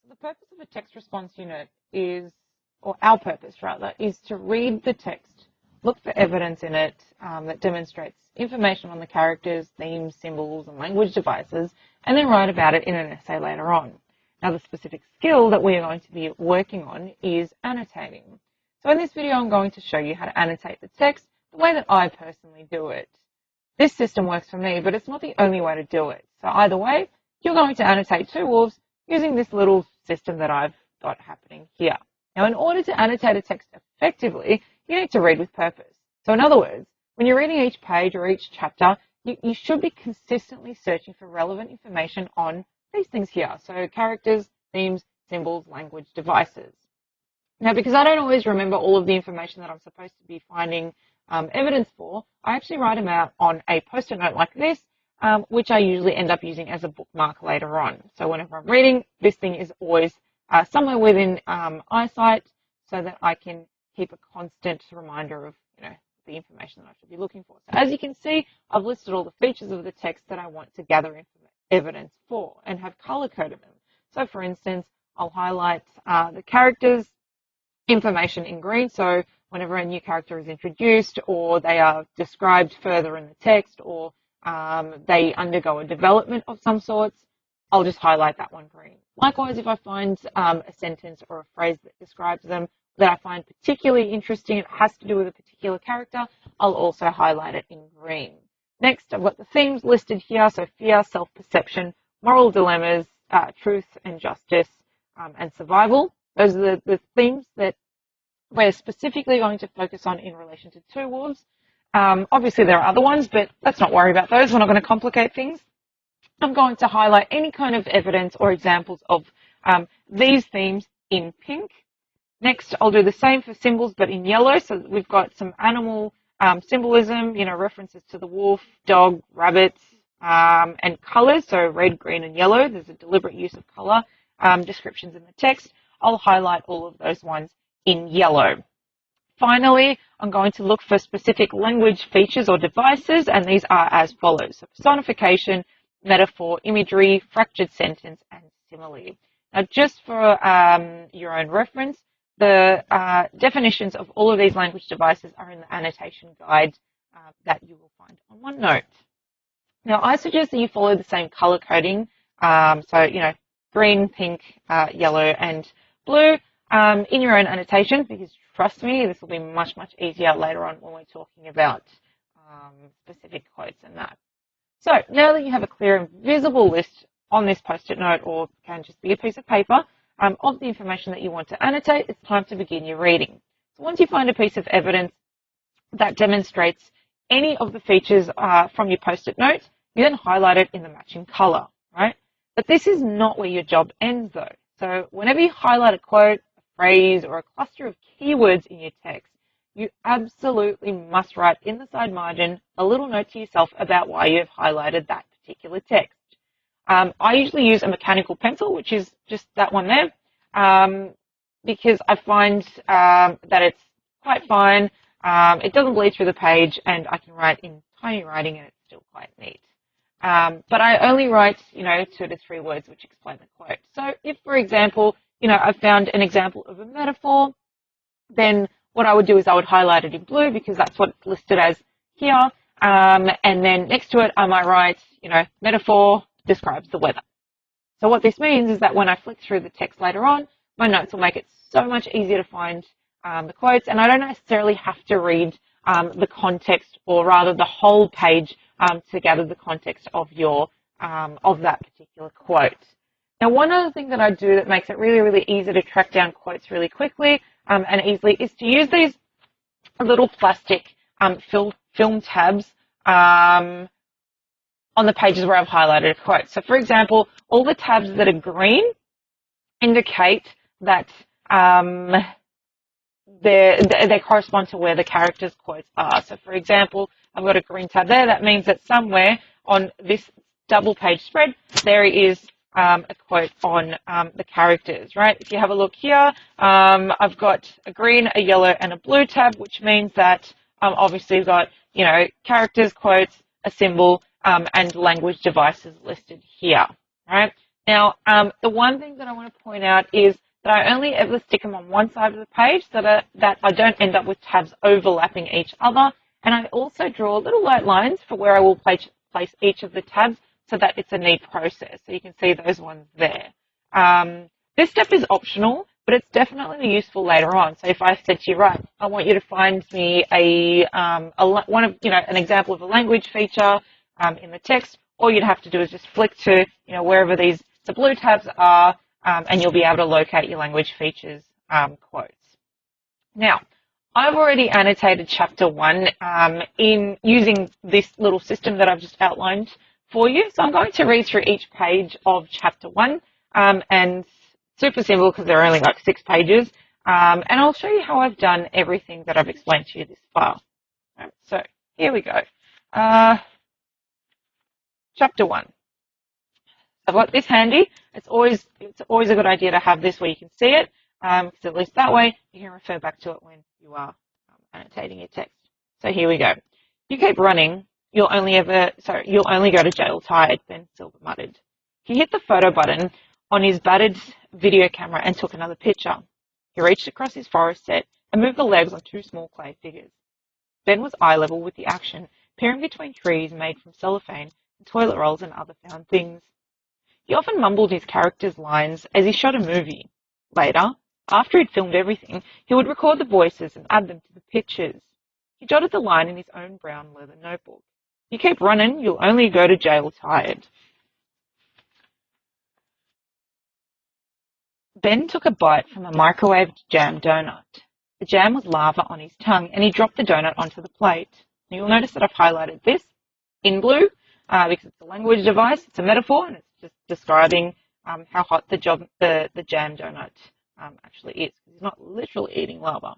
The purpose of a text response unit is, or our purpose rather, is to read the text, look for evidence in it that demonstrates information on the characters, themes, symbols, and language devices, and then write about it in an essay later on. Now, the specific skill that we are going to be working on is annotating. So in this video, I'm going to show you how to annotate the text the way that I personally do it. This system works for me, but it's not the only way to do it. So either way, you're going to annotate two wolves using this little system that I've got happening here. Now, in order to annotate a text effectively, you need to read with purpose. So in other words, when you're reading each page or each chapter, you should be consistently searching for relevant information on these things here. So characters, themes, symbols, language, devices. Now, because I don't always remember all of the information that I'm supposed to be finding evidence for, I actually write them out on a post-it note like this, which I usually end up using as a bookmark later on. So whenever I'm reading, this thing is always somewhere within eyesight so that I can keep a constant reminder of, the information that I should be looking for. So as you can see, I've listed all the features of the text that I want to gather evidence for and have color-coded them. So for instance, I'll highlight the characters' information in green. So whenever a new character is introduced or they are described further in the text or they undergo a development of some sorts, I'll just highlight that one green. Likewise, if I find a sentence or a phrase that describes them that I find particularly interesting, it has to do with a particular character, I'll also highlight it in green. Next, I've got the themes listed here. So fear, self-perception, moral dilemmas, truth and justice, and survival. Those are the themes that we're specifically going to focus on in relation to two wolves. Obviously, there are other ones, but let's not worry about those. We're not going to complicate things. I'm going to highlight any kind of evidence or examples of these themes in pink. Next, I'll do the same for symbols, but in yellow. So we've got some animal symbolism, references to the wolf, dog, rabbits, and colors. So red, green, and yellow. There's a deliberate use of color descriptions in the text. I'll highlight all of those ones in yellow. Finally, I'm going to look for specific language features or devices, and these are as follows. So personification, metaphor, imagery, fractured sentence, and simile. Now, just for your own reference, the definitions of all of these language devices are in the annotation guide that you will find on OneNote. Now, I suggest that you follow the same color coding, so, green, pink, yellow, and blue in your own annotation, because trust me, this will be much, much easier later on when we're talking about specific quotes and that. So now that you have a clear and visible list on this post-it note, or can just be a piece of paper, of the information that you want to annotate, it's time to begin your reading. So once you find a piece of evidence that demonstrates any of the features from your post-it note, you then highlight it in the matching color, right? But this is not where your job ends though. So whenever you highlight a quote, a phrase, or a cluster of keywords in your text, you absolutely must write in the side margin a little note to yourself about why you have highlighted that particular text. I usually use a mechanical pencil, which is just that one there, because I find that it's quite fine. It doesn't bleed through the page, and I can write in tiny writing, and it's still quite neat. But I only write, 2 to 3 words which explain the quote. So if, for example, I found an example of a metaphor, then what I would do is I would highlight it in blue because that's what it's listed as here. And then next to it, I might write, metaphor describes the weather. So what this means is that when I flick through the text later on, my notes will make it so much easier to find the quotes, and I don't necessarily have to read the context, or rather the whole page, to gather the context of of that particular quote. Now, one other thing that I do that makes it really, really easy to track down quotes really quickly and easily is to use these little plastic film tabs on the pages where I've highlighted a quote. So, for example, all the tabs that are green indicate that they correspond to where the character's quotes are. So, for example, I've got a green tab there. That means that somewhere on this double-page spread, there is a quote on the characters, right? If you have a look here, I've got a green, a yellow, and a blue tab, which means that obviously we've got, characters, quotes, a symbol, and language devices listed here, right? Now, the one thing that I want to point out is that I only ever stick them on one side of the page so that I don't end up with tabs overlapping each other. And I also draw little white lines for where I will place each of the tabs so that it's a neat process. So you can see those ones there. This step is optional, but it's definitely useful later on. So if I said to you, right, I want you to find me an example of a language feature in the text, all you'd have to do is just flick to, wherever the blue tabs are, and you'll be able to locate your language features quotes. Now, I've already annotated chapter 1 in using this little system that I've just outlined for you. So I'm going to read through each page of chapter 1, and super simple because there are only like 6 pages. And I'll show you how I've done everything that I've explained to you this far. Right, so here we go. Chapter 1. I've got this handy. It's always a good idea to have this where you can see it, because at least that way you can refer back to it when you are annotating your text. So here we go. You keep running, you'll only go to jail tired, Ben Silver muttered. He hit the photo button on his battered video camera and took another picture. He reached across his forest set and moved the legs on 2 small clay figures. Ben was eye level with the action, peering between trees made from cellophane and toilet rolls and other found things. He often mumbled his characters' lines as he shot a movie. Later, after he'd filmed everything, he would record the voices and add them to the pictures. He jotted the line in his own brown leather notebook. You keep running, you'll only go to jail tired. Ben took a bite from a microwaved jam donut. The jam was lava on his tongue, and he dropped the donut onto the plate. Now you'll notice that I've highlighted this in blue because it's a language device, it's a metaphor, and it's just describing how hot the jam donut actually is. He's not literally eating lava.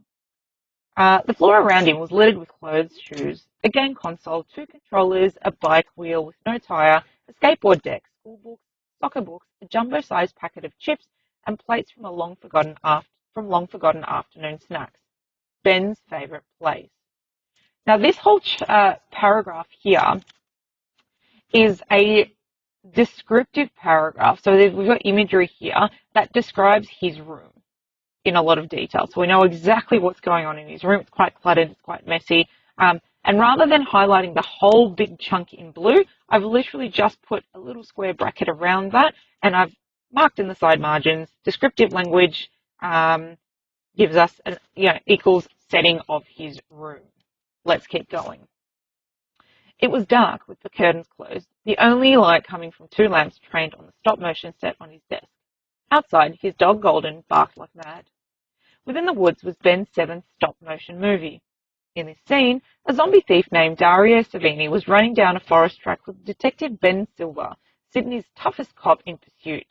The floor around him was littered with clothes, shoes, a game console, 2 controllers, a bike wheel with no tire, a skateboard deck, school books, soccer books, a jumbo-sized packet of chips, and plates from long forgotten afternoon snacks. Ben's favourite place. Now this whole paragraph here is a descriptive paragraph. So we've got imagery here that describes his room in a lot of detail. So we know exactly what's going on in his room. It's quite cluttered, it's quite messy. And rather than highlighting the whole big chunk in blue, I've literally just put a little square bracket around that, and I've marked in the side margins. Descriptive language gives us equals setting of his room. Let's keep going. It was dark with the curtains closed, the only light coming from 2 lamps trained on the stop-motion set on his desk. Outside, his dog Golden barked like mad. Within the woods was Ben's 7th stop-motion movie. In this scene, a zombie thief named Dario Savini was running down a forest track with Detective Ben Silver, Sydney's toughest cop, in pursuit.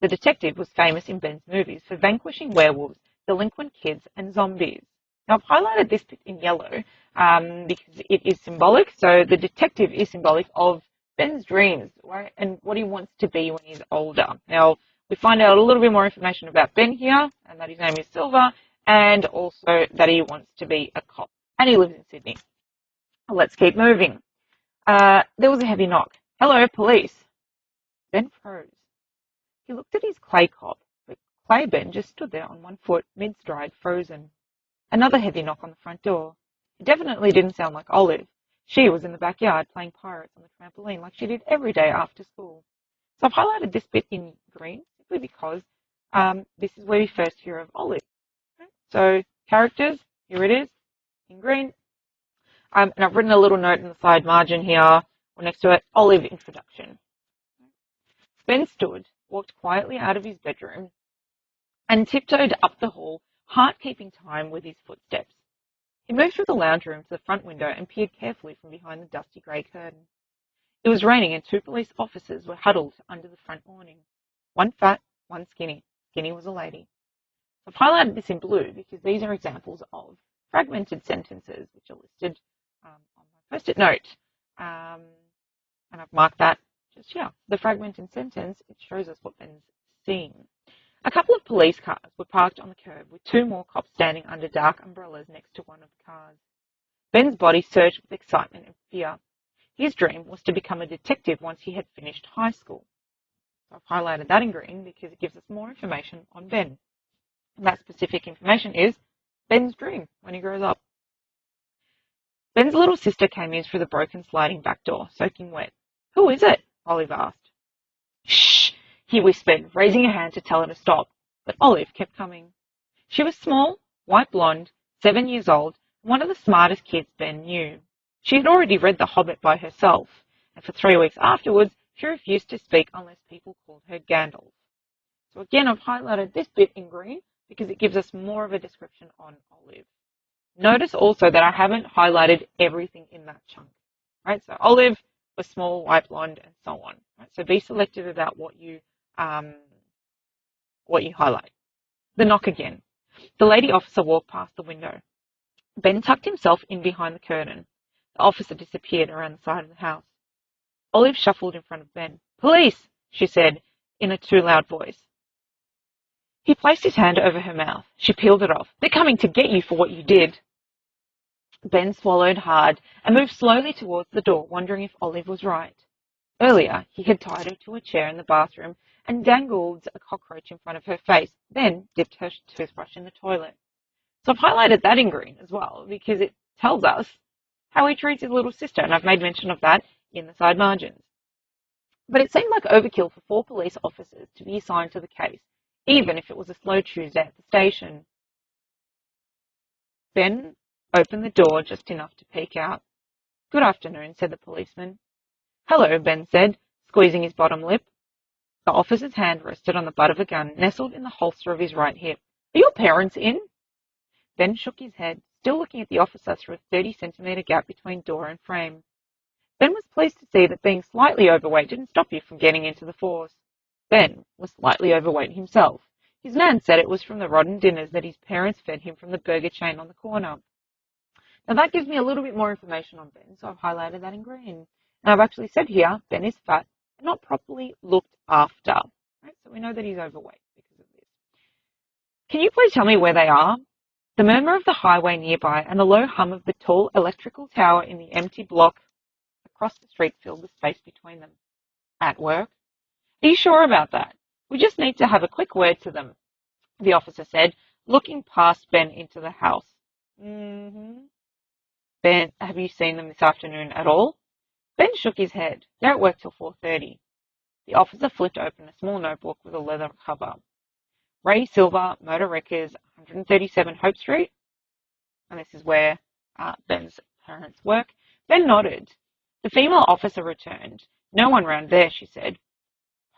The detective was famous in Ben's movies for vanquishing werewolves, delinquent kids, and zombies. Now, I've highlighted this bit in yellow because it is symbolic. So the detective is symbolic of Ben's dreams, right, and what he wants to be when he's older. Now, we find out a little bit more information about Ben here, and that his name is Silver, and also that he wants to be a cop, and he lives in Sydney. Let's keep moving. There was a heavy knock. Hello, police. Ben froze. He looked at his clay cop, but Clay Ben just stood there on 1 foot, mid-stride, frozen. Another heavy knock on the front door. It definitely didn't sound like Olive. She was in the backyard playing pirates on the trampoline like she did every day after school. So I've highlighted this bit in green simply because this is where we first hear of Olive. Okay? So characters, here it is, in green. And I've written a little note in the side margin here, or next to it, Olive introduction. Ben stood, walked quietly out of his bedroom, and tiptoed up the hall, heart keeping time with his footsteps. He moved through the lounge room to the front window and peered carefully from behind the dusty grey curtain. It was raining and 2 police officers were huddled under the front awning. One fat, one skinny. Skinny was a lady. I've highlighted this in blue because these are examples of fragmented sentences which are listed on my post-it note. And I've marked that just here. The fragmented sentence, it shows us what Ben's seeing. A couple of police cars were parked on the curb with 2 more cops standing under dark umbrellas next to one of the cars. Ben's body surged with excitement and fear. His dream was to become a detective once he had finished high school. So I've highlighted that in green because it gives us more information on Ben. And that specific information is Ben's dream when he grows up. Ben's little sister came in through the broken sliding back door, soaking wet. Who is it? Olive asked. Shh, he whispered, raising a hand to tell her to stop. But Olive kept coming. She was small, white blonde, 7 years old, and one of the smartest kids Ben knew. She had already read The Hobbit by herself, and for 3 weeks afterwards, she refused to speak unless people called her Gandalf. So again, I've highlighted this bit in green because it gives us more of a description on Olive. Notice also that I haven't highlighted everything in that chunk, right? So Olive was small, white, blonde, and so on. Right? So be selective about what you highlight. The knock again. The lady officer walked past the window. Ben tucked himself in behind the curtain. The officer disappeared around the side of the house. Olive shuffled in front of Ben. Police, she said in a too loud voice. He placed his hand over her mouth. She peeled it off. They're coming to get you for what you did. Ben swallowed hard and moved slowly towards the door, wondering if Olive was right. Earlier, he had tied her to a chair in the bathroom and dangled a cockroach in front of her face, then dipped her toothbrush in the toilet. So I've highlighted that in green as well because it tells us how he treats his little sister, and I've made mention of that in the side margins. But it seemed like overkill for 4 police officers to be assigned to the case, even if it was a slow Tuesday at the station. Ben opened the door just enough to peek out. Good afternoon, said the policeman. Hello, Ben said, squeezing his bottom lip. The officer's hand rested on the butt of a gun nestled in the holster of his right hip. Are your parents in? Ben shook his head, still looking at the officer through a 30-centimetre gap between door and frame. Ben was pleased to see that being slightly overweight didn't stop you from getting into the force. Ben was slightly overweight himself. His nan said it was from the rotten dinners that his parents fed him from the burger chain on the corner. Now that gives me a little bit more information on Ben, so I've highlighted that in green. And I've actually said here, Ben is fat and not properly looked after. Right? So we know that he's overweight because of this. Can you please tell me where they are? The murmur of the highway nearby and the low hum of the tall electrical tower in the empty block across the street filled the space between them. At work? Are you sure about that? We just need to have a quick word to them, the officer said, looking past Ben into the house. Ben, have you seen them this afternoon at all? Ben shook his head. They're at work till 4:30. The officer flipped open a small notebook with a leather cover. Ray Silver, Motor Wreckers, 137 Hope Street. And this is where Ben's parents work. Ben nodded. The female officer returned. No one round there, she said,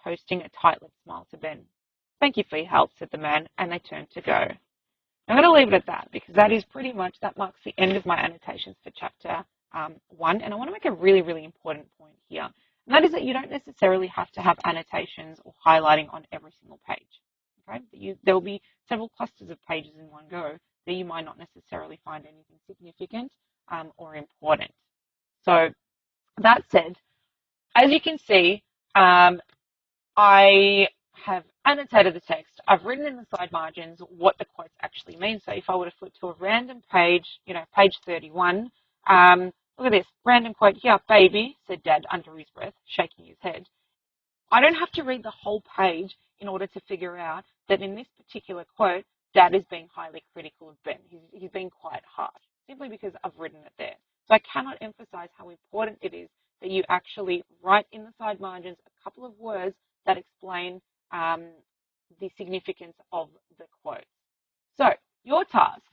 posting a tight-lipped smile to Ben. Thank you for your help, said the man, and they turned to go. I'm going to leave it at that because that is pretty much, that marks the end of my annotations for chapter 1. And I want to make a really, really important point here. And that is that you don't necessarily have to have annotations or highlighting on every single page. Okay? There will be several clusters of pages in one go that you might not necessarily find anything significant or important. So that said, as you can see, I have annotated the text. I've written in the side margins what the quotes actually mean. So if I were to flip to a random page, page 31, look at this, random quote here, baby, said Dad under his breath, shaking his head. I don't have to read the whole page in order to figure out that in this particular quote, Dad is being highly critical of Ben. He's being quite harsh, simply because I've written it there. So I cannot emphasize how important it is that you actually write in the side margins a couple of words that explain the significance of the quote. So your task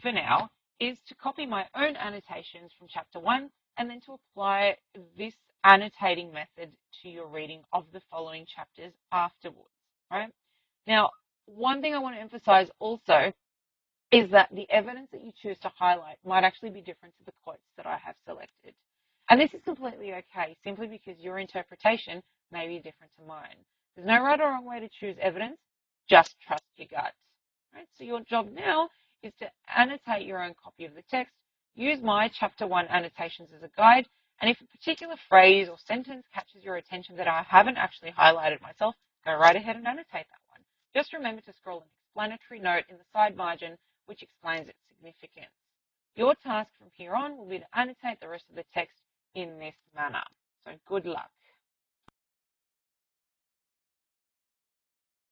for now is to copy my own annotations from chapter 1 and then to apply this annotating method to your reading of the following chapters afterwards. Right? Now, one thing I want to emphasize also is that the evidence that you choose to highlight might actually be different to the quotes that I have selected. And this is completely okay, simply because your interpretation may be different to mine. There's no right or wrong way to choose evidence, just trust your gut. Right? So your job now is to annotate your own copy of the text, use my chapter 1 annotations as a guide, and if a particular phrase or sentence catches your attention that I haven't actually highlighted myself, go right ahead and annotate that one. Just remember to scroll an explanatory note in the side margin which explains its significance. Your task from here on will be to annotate the rest of the text in this manner. So good luck.